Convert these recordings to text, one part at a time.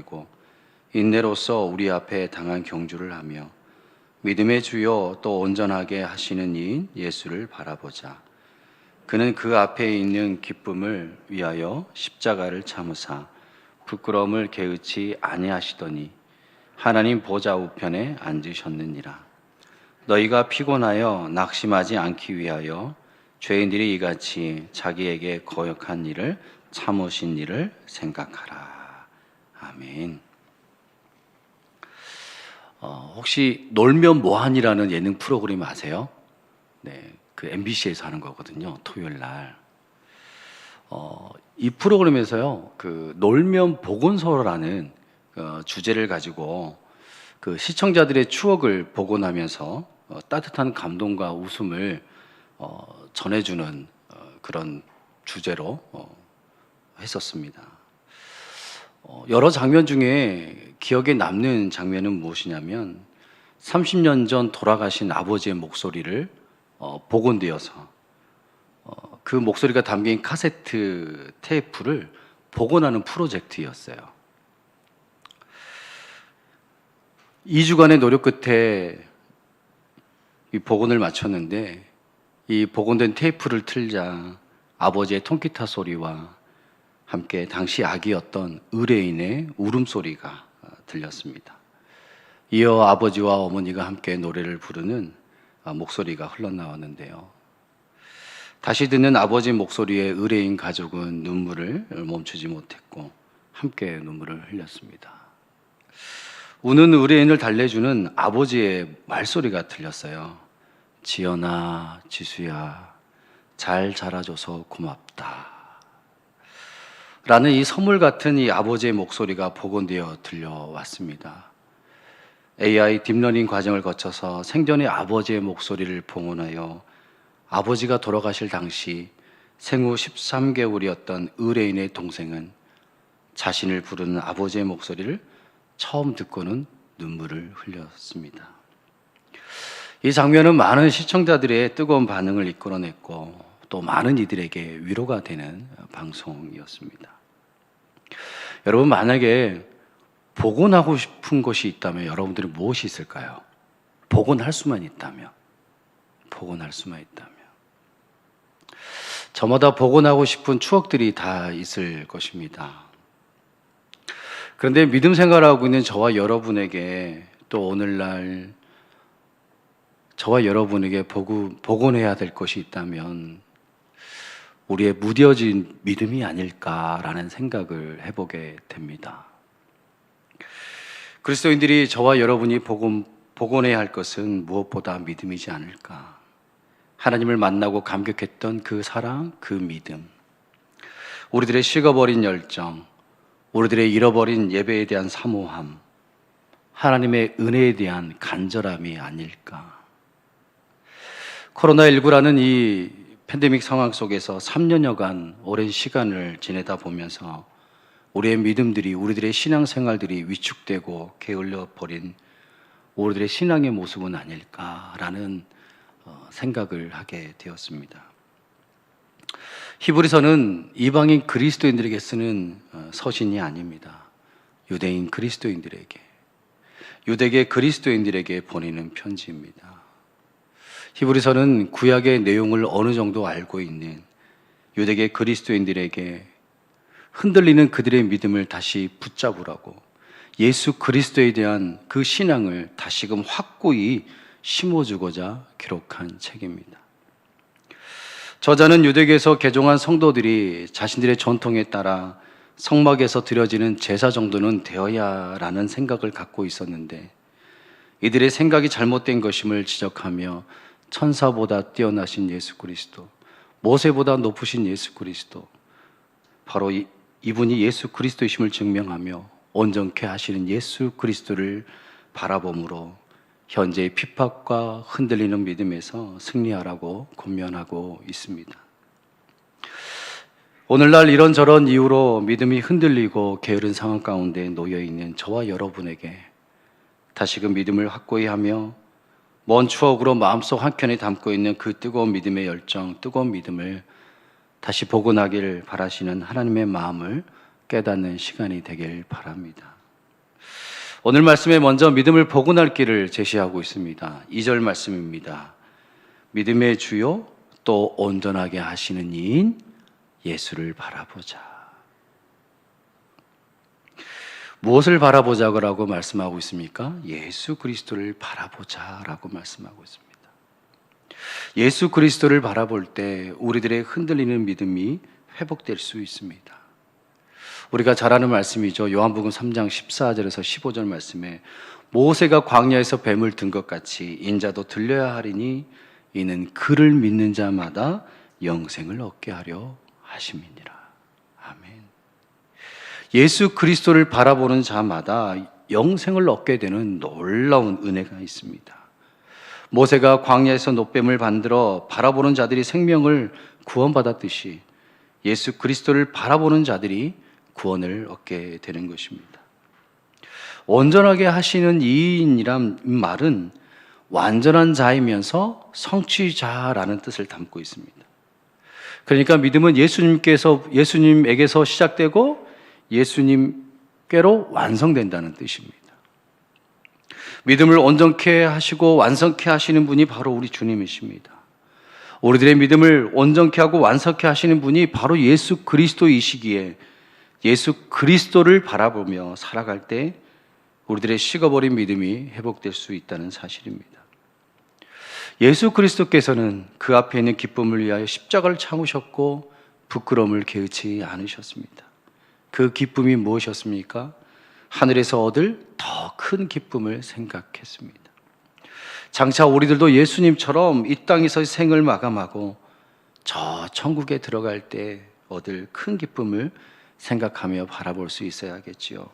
버리고 인내로서 우리 앞에 당한 경주를 하며 믿음의 주요 또 온전하게 하시는 이인 예수를 바라보자. 그는 그 앞에 있는 기쁨을 위하여 십자가를 참으사 부끄러움을 개의치 아니하시더니 하나님 보좌 우편에 앉으셨느니라. 너희가 피곤하여 낙심하지 않기 위하여 죄인들이 이같이 자기에게 거역한 일을 참으신 일을 생각하라. 아멘. 혹시 놀면 뭐하니라는 예능 프로그램 아세요? 네, 그 MBC에서 하는 거거든요. 토요일 날. 이 프로그램에서요, 그 놀면 복원서라는 주제를 가지고 그 시청자들의 추억을 복원하면서 따뜻한 감동과 웃음을 전해주는 그런 주제로 했었습니다. 여러 장면 중에 기억에 남는 장면은 무엇이냐면 30년 전 돌아가신 아버지의 목소리를 복원되어서 그 목소리가 담긴 카세트 테이프를 복원하는 프로젝트였어요. 2주간의 노력 끝에 이 복원을 마쳤는데 이 복원된 테이프를 틀자 아버지의 통기타 소리와 함께 당시 아기였던 의뢰인의 울음소리가 들렸습니다. 이어 아버지와 어머니가 함께 노래를 부르는 목소리가 흘러나왔는데요. 다시 듣는 아버지 목소리에 의뢰인 가족은 눈물을 멈추지 못했고 함께 눈물을 흘렸습니다. 우는 의뢰인을 달래주는 아버지의 말소리가 들렸어요. 지연아, 지수야, 잘 자라줘서 고맙다. 라는 이 선물 같은 이 아버지의 목소리가 복원되어 들려왔습니다. AI 딥러닝 과정을 거쳐서 생전의 아버지의 목소리를 복원하여 아버지가 돌아가실 당시 생후 13개월이었던 의뢰인의 동생은 자신을 부르는 아버지의 목소리를 처음 듣고는 눈물을 흘렸습니다. 이 장면은 많은 시청자들의 뜨거운 반응을 이끌어냈고 또 많은 이들에게 위로가 되는 방송이었습니다. 여러분, 만약에 복원하고 싶은 것이 있다면 여러분들이 무엇이 있을까요? 복원할 수만 있다면. 저마다 복원하고 싶은 추억들이 다 있을 것입니다. 그런데 믿음 생활하고 있는 저와 여러분에게 또 오늘날 저와 여러분에게 복원해야 될 것이 있다면 우리의 무뎌진 믿음이 아닐까라는 생각을 해보게 됩니다. 그리스도인들이 저와 여러분이 복원해야 할 것은 무엇보다 믿음이지 않을까. 하나님을 만나고 감격했던 그 사랑, 그 믿음, 우리들의 식어버린 열정, 우리들의 잃어버린 예배에 대한 사모함, 하나님의 은혜에 대한 간절함이 아닐까. 코로나19라는 이 팬데믹 상황 속에서 3년여간 오랜 시간을 지내다 보면서 우리의 믿음들이, 우리들의 신앙생활들이 위축되고 게을러 버린 우리들의 신앙의 모습은 아닐까라는 생각을 하게 되었습니다. 히브리서는 이방인 그리스도인들에게 쓰는 서신이 아닙니다. 유대인 그리스도인들에게, 유대계 그리스도인들에게 보내는 편지입니다. 히브리서는 구약의 내용을 어느 정도 알고 있는 유대계 그리스도인들에게 흔들리는 그들의 믿음을 다시 붙잡으라고 예수 그리스도에 대한 그 신앙을 다시금 확고히 심어주고자 기록한 책입니다. 저자는 유대계에서 개종한 성도들이 자신들의 전통에 따라 성막에서 드려지는 제사 정도는 되어야라는 생각을 갖고 있었는데 이들의 생각이 잘못된 것임을 지적하며 천사보다 뛰어나신 예수 그리스도, 모세보다 높으신 예수 그리스도, 바로 이분이 예수 그리스도이심을 증명하며 온전케 하시는 예수 그리스도를 바라봄으로 현재의 핍박과 흔들리는 믿음에서 승리하라고 권면하고 있습니다. 오늘날 이런저런 이유로 믿음이 흔들리고 게으른 상황 가운데 놓여있는 저와 여러분에게 다시금 믿음을 확고히 하며 먼 추억으로 마음속 한켠에 담고 있는 그 뜨거운 믿음의 열정, 뜨거운 믿음을 다시 복원하기를 바라시는 하나님의 마음을 깨닫는 시간이 되길 바랍니다. 오늘 말씀에 먼저 믿음을 복원할 길을 제시하고 있습니다. 2절 말씀입니다. 믿음의 주요 또 온전하게 하시는 이인 예수를 바라보자. 무엇을 바라보자고 말씀하고 있습니까? 예수 그리스도를 바라보자라고 말씀하고 있습니다. 예수 그리스도를 바라볼 때 우리들의 흔들리는 믿음이 회복될 수 있습니다. 우리가 잘 아는 말씀이죠. 요한복음 3장 14절에서 15절 말씀에 모세가 광야에서 뱀을 든 것 같이 인자도 들려야 하리니 이는 그를 믿는 자마다 영생을 얻게 하려 하심이니라. 아멘. 예수 그리스도를 바라보는 자마다 영생을 얻게 되는 놀라운 은혜가 있습니다. 모세가 광야에서 놋뱀을 만들어 바라보는 자들이 생명을 구원받았듯이 예수 그리스도를 바라보는 자들이 구원을 얻게 되는 것입니다. 온전하게 하시는 이인이란 말은 완전한 자이면서 성취자라는 뜻을 담고 있습니다. 그러니까 믿음은 예수님에게서 시작되고 예수님께로 완성된다는 뜻입니다. 믿음을 온전케 하시고 완성케 하시는 분이 바로 우리 주님이십니다. 우리들의 믿음을 온전케 하고 완성케 하시는 분이 바로 예수 그리스도이시기에 예수 그리스도를 바라보며 살아갈 때 우리들의 식어버린 믿음이 회복될 수 있다는 사실입니다. 예수 그리스도께서는 그 앞에 있는 기쁨을 위하여 십자가를 참으셨고 부끄러움을 개의치 않으셨습니다. 그 기쁨이 무엇이었습니까? 하늘에서 얻을 더 큰 기쁨을 생각했습니다. 장차 우리들도 예수님처럼 이 땅에서의 생을 마감하고 저 천국에 들어갈 때 얻을 큰 기쁨을 생각하며 바라볼 수 있어야겠지요.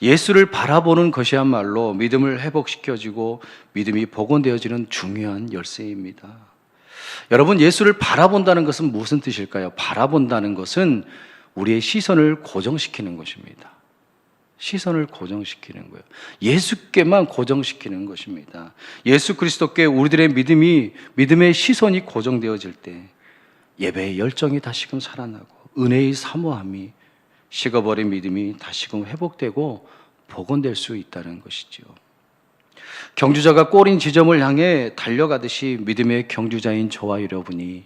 예수를 바라보는 것이야말로 믿음을 회복시켜주고 믿음이 복원되어지는 중요한 열쇠입니다. 여러분, 예수를 바라본다는 것은 무슨 뜻일까요? 바라본다는 것은 우리의 시선을 고정시키는 것입니다. 시선을 고정시키는 거예요. 예수께만 고정시키는 것입니다. 예수 그리스도께 우리들의 믿음의 시선이 고정되어질 때 예배의 열정이 다시금 살아나고 은혜의 사모함이 식어버린 믿음이 다시금 회복되고 복원될 수 있다는 것이죠. 경주자가 꼬린 지점을 향해 달려가듯이 믿음의 경주자인 저와 여러분이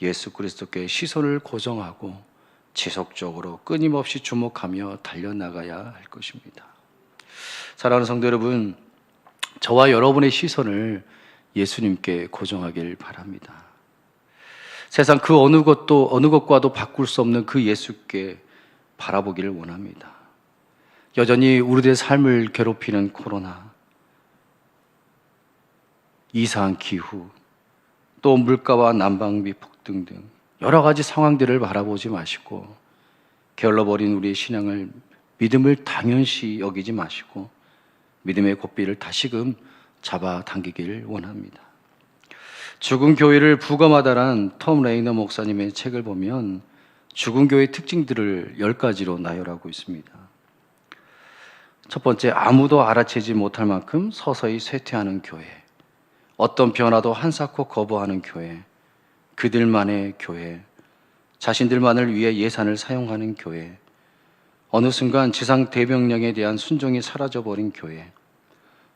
예수 그리스도께 시선을 고정하고 지속적으로 끊임없이 주목하며 달려나가야 할 것입니다. 사랑하는 성도 여러분, 저와 여러분의 시선을 예수님께 고정하길 바랍니다. 세상 그 어느 것과도 바꿀 수 없는 그 예수께 바라보기를 원합니다. 여전히 우리들의 삶을 괴롭히는 코로나, 이상한 기후, 또 물가와 난방비 폭등 등 여러 가지 상황들을 바라보지 마시고 게을러버린 우리의 신앙을 믿음을 당연시 여기지 마시고 믿음의 고삐를 다시금 잡아당기길 원합니다. 죽은 교회를 부검하다란 톰 레이너 목사님의 책을 보면 죽은 교회의 특징들을 10가지로 나열하고 있습니다. 첫 번째, 아무도 알아채지 못할 만큼 서서히 쇠퇴하는 교회, 어떤 변화도 한사코 거부하는 교회, 그들만의 교회, 자신들만을 위해 예산을 사용하는 교회, 어느 순간 지상 대명령에 대한 순종이 사라져버린 교회,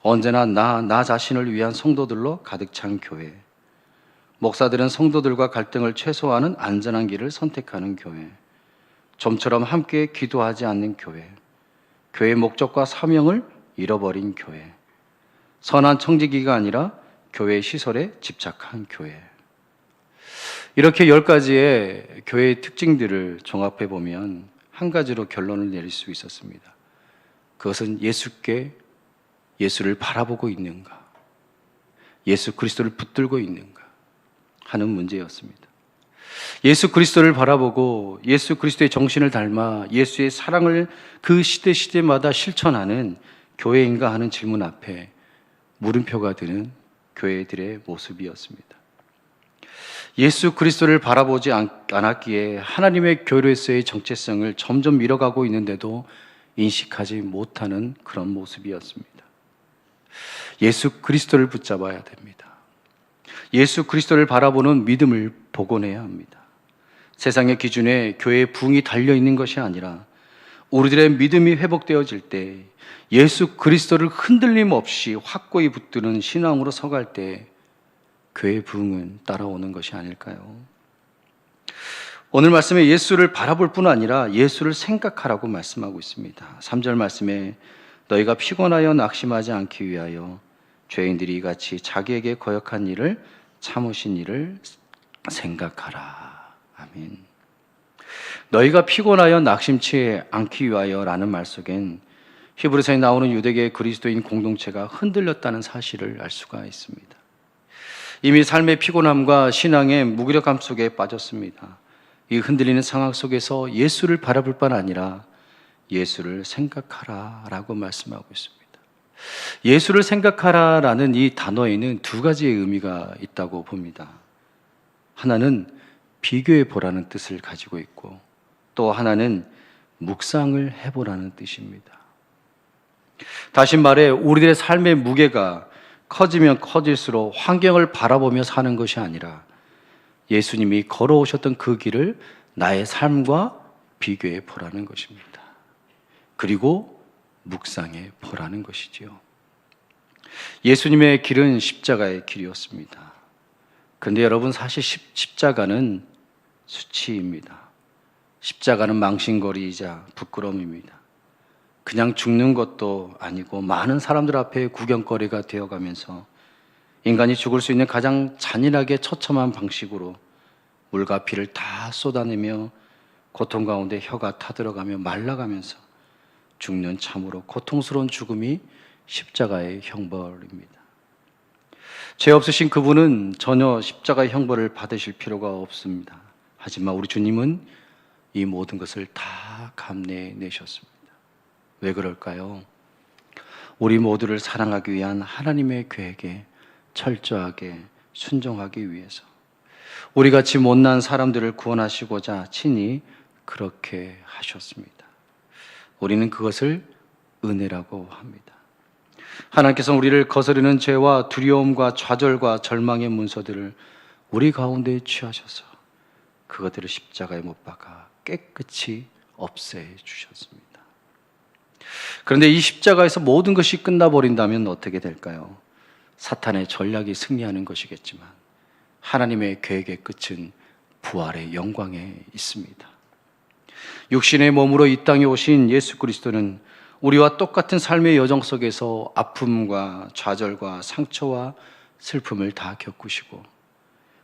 언제나 나 자신을 위한 성도들로 가득 찬 교회, 목사들은 성도들과 갈등을 최소화하는 안전한 길을 선택하는 교회, 좀처럼 함께 기도하지 않는 교회, 교회의 목적과 사명을 잃어버린 교회, 선한 청지기가 아니라 교회 시설에 집착한 교회. 이렇게 10가지의 교회의 특징들을 종합해 보면 한 가지로 결론을 내릴 수 있었습니다. 그것은 예수를 바라보고 있는가, 예수 그리스도를 붙들고 있는가 하는 문제였습니다. 예수 그리스도를 바라보고 예수 그리스도의 정신을 닮아 예수의 사랑을 그 시대마다 실천하는 교회인가 하는 질문 앞에 물음표가 되는 교회들의 모습이었습니다. 예수 그리스도를 바라보지 않았기에 하나님의 교회로서의 정체성을 점점 잃어가고 있는데도 인식하지 못하는 그런 모습이었습니다. 예수 그리스도를 붙잡아야 됩니다. 예수 그리스도를 바라보는 믿음을 복원해야 합니다. 세상의 기준에 교회의 부흥이 달려있는 것이 아니라 우리들의 믿음이 회복되어질 때 예수 그리스도를 흔들림 없이 확고히 붙드는 신앙으로 서갈 때 교회의 부흥은 따라오는 것이 아닐까요? 오늘 말씀에 예수를 바라볼 뿐 아니라 예수를 생각하라고 말씀하고 있습니다. 3절 말씀에 너희가 피곤하여 낙심하지 않기 위하여 죄인들이 이같이 자기에게 거역한 일을 참으신 일을 생각하라. 아멘. 너희가 피곤하여 낙심치 않기 위하여 라는 말 속엔 히브리서에 나오는 유대계 그리스도인 공동체가 흔들렸다는 사실을 알 수가 있습니다. 이미 삶의 피곤함과 신앙의 무기력함 속에 빠졌습니다. 이 흔들리는 상황 속에서 예수를 바라볼 뿐 아니라 예수를 생각하라 라고 말씀하고 있습니다. 예수를 생각하라 라는 이 단어에는 두 가지의 의미가 있다고 봅니다. 하나는 비교해 보라는 뜻을 가지고 있고 또 하나는 묵상을 해보라는 뜻입니다. 다시 말해 우리들의 삶의 무게가 커지면 커질수록 환경을 바라보며 사는 것이 아니라 예수님이 걸어오셨던 그 길을 나의 삶과 비교해 보라는 것입니다. 그리고 묵상해 보라는 것이지요. 예수님의 길은 십자가의 길이었습니다. 그런데 여러분 사실 십자가는 수치입니다. 십자가는 망신거리이자 부끄러움입니다. 그냥 죽는 것도 아니고 많은 사람들 앞에 구경거리가 되어가면서 인간이 죽을 수 있는 가장 잔인하게 처참한 방식으로 물과 피를 다 쏟아내며 고통 가운데 혀가 타들어가며 말라가면서 죽는 참으로 고통스러운 죽음이 십자가의 형벌입니다. 죄 없으신 그분은 전혀 십자가의 형벌을 받으실 필요가 없습니다. 하지만 우리 주님은 이 모든 것을 다 감내내셨습니다. 왜 그럴까요? 우리 모두를 사랑하기 위한 하나님의 계획에 철저하게 순종하기 위해서 우리같이 못난 사람들을 구원하시고자 친히 그렇게 하셨습니다. 우리는 그것을 은혜라고 합니다. 하나님께서 우리를 거스르는 죄와 두려움과 좌절과 절망의 문서들을 우리 가운데 취하셔서 그것들을 십자가에 못 박아 깨끗이 없애 주셨습니다. 그런데 이 십자가에서 모든 것이 끝나버린다면 어떻게 될까요? 사탄의 전략이 승리하는 것이겠지만 하나님의 계획의 끝은 부활의 영광에 있습니다. 육신의 몸으로 이 땅에 오신 예수 그리스도는 우리와 똑같은 삶의 여정 속에서 아픔과 좌절과 상처와 슬픔을 다 겪으시고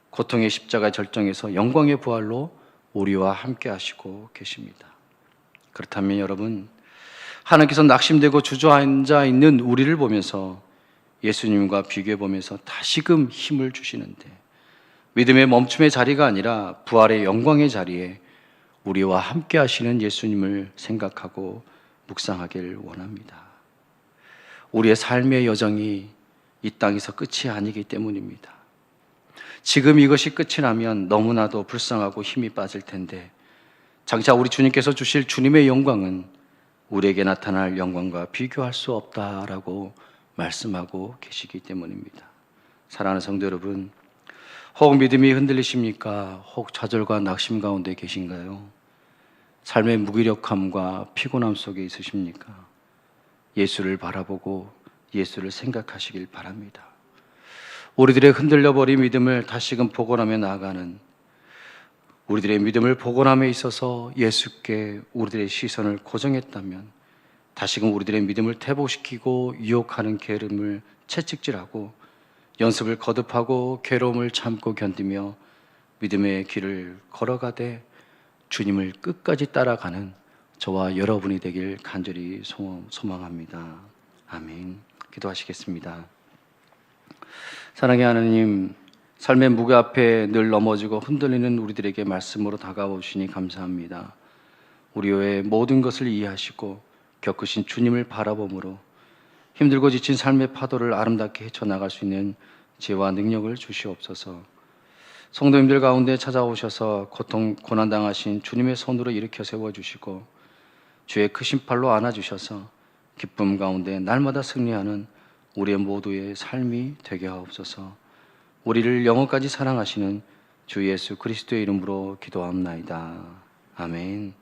고통의 십자가 절정에서 영광의 부활로 우리와 함께 하시고 계십니다. 그렇다면 여러분, 하나님께서 낙심되고 주저앉아 있는 우리를 보면서 예수님과 비교해 보면서 다시금 힘을 주시는데 믿음의 멈춤의 자리가 아니라 부활의 영광의 자리에 우리와 함께 하시는 예수님을 생각하고 묵상하길 원합니다. 우리의 삶의 여정이 이 땅에서 끝이 아니기 때문입니다. 지금 이것이 끝이 나면 너무나도 불쌍하고 힘이 빠질 텐데 장차 우리 주님께서 주실 주님의 영광은 우리에게 나타날 영광과 비교할 수 없다라고 말씀하고 계시기 때문입니다. 사랑하는 성도 여러분, 혹 믿음이 흔들리십니까? 혹 좌절과 낙심 가운데 계신가요? 삶의 무기력함과 피곤함 속에 있으십니까? 예수를 바라보고 예수를 생각하시길 바랍니다. 우리들의 흔들려버린 믿음을 다시금 복원하며 나아가는 우리들의 믿음을 복원함에 있어서 예수께 우리들의 시선을 고정했다면 다시금 우리들의 믿음을 회복시키고 유혹하는 게으름을 채찍질하고 연습을 거듭하고 괴로움을 참고 견디며 믿음의 길을 걸어가되 주님을 끝까지 따라가는 저와 여러분이 되길 간절히 소망합니다. 아멘. 기도하시겠습니다. 사랑의 하나님, 삶의 무게 앞에 늘 넘어지고 흔들리는 우리들에게 말씀으로 다가오시니 감사합니다. 우리의 모든 것을 이해하시고 겪으신 주님을 바라봄으로 힘들고 지친 삶의 파도를 아름답게 헤쳐나갈 수 있는 지혜와 능력을 주시옵소서. 성도님들 가운데 찾아오셔서 고통, 고난당하신 주님의 손으로 일으켜 세워주시고 주의 크신 팔로 안아주셔서 기쁨 가운데 날마다 승리하는 우리의 모두의 삶이 되게 하옵소서. 우리를 영원까지 사랑하시는 주 예수 그리스도의 이름으로 기도합나이다. 아멘.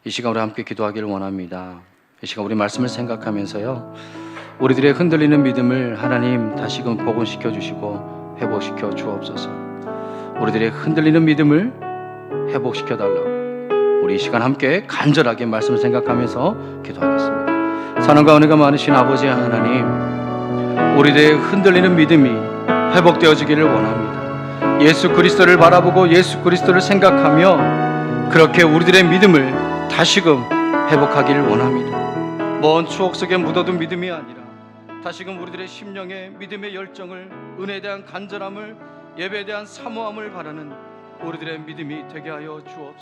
이 시간 우리 함께 기도하기를 원합니다. 이 시간 우리 말씀을 생각하면서요, 우리들의 흔들리는 믿음을 하나님 다시금 복원시켜 주시고 회복시켜 주옵소서. 우리들의 흔들리는 믿음을 회복시켜 달라고 우리 이 시간 함께 간절하게 말씀을 생각하면서 기도하겠습니다. 사랑과 은혜가 많으신 아버지 하나님, 우리들의 흔들리는 믿음이 회복되어지기를 원합니다. 예수 그리스도를 바라보고 예수 그리스도를 생각하며 그렇게 우리들의 믿음을 다시금 회복하기를 원합니다. 먼 추억 속에 묻어둔 믿음이 아니라 다시금 우리들의 심령의 믿음의 열정을, 은혜에 대한 간절함을, 예배에 대한 사모함을 바라는 우리들의 믿음이 되게 하여 주옵소서.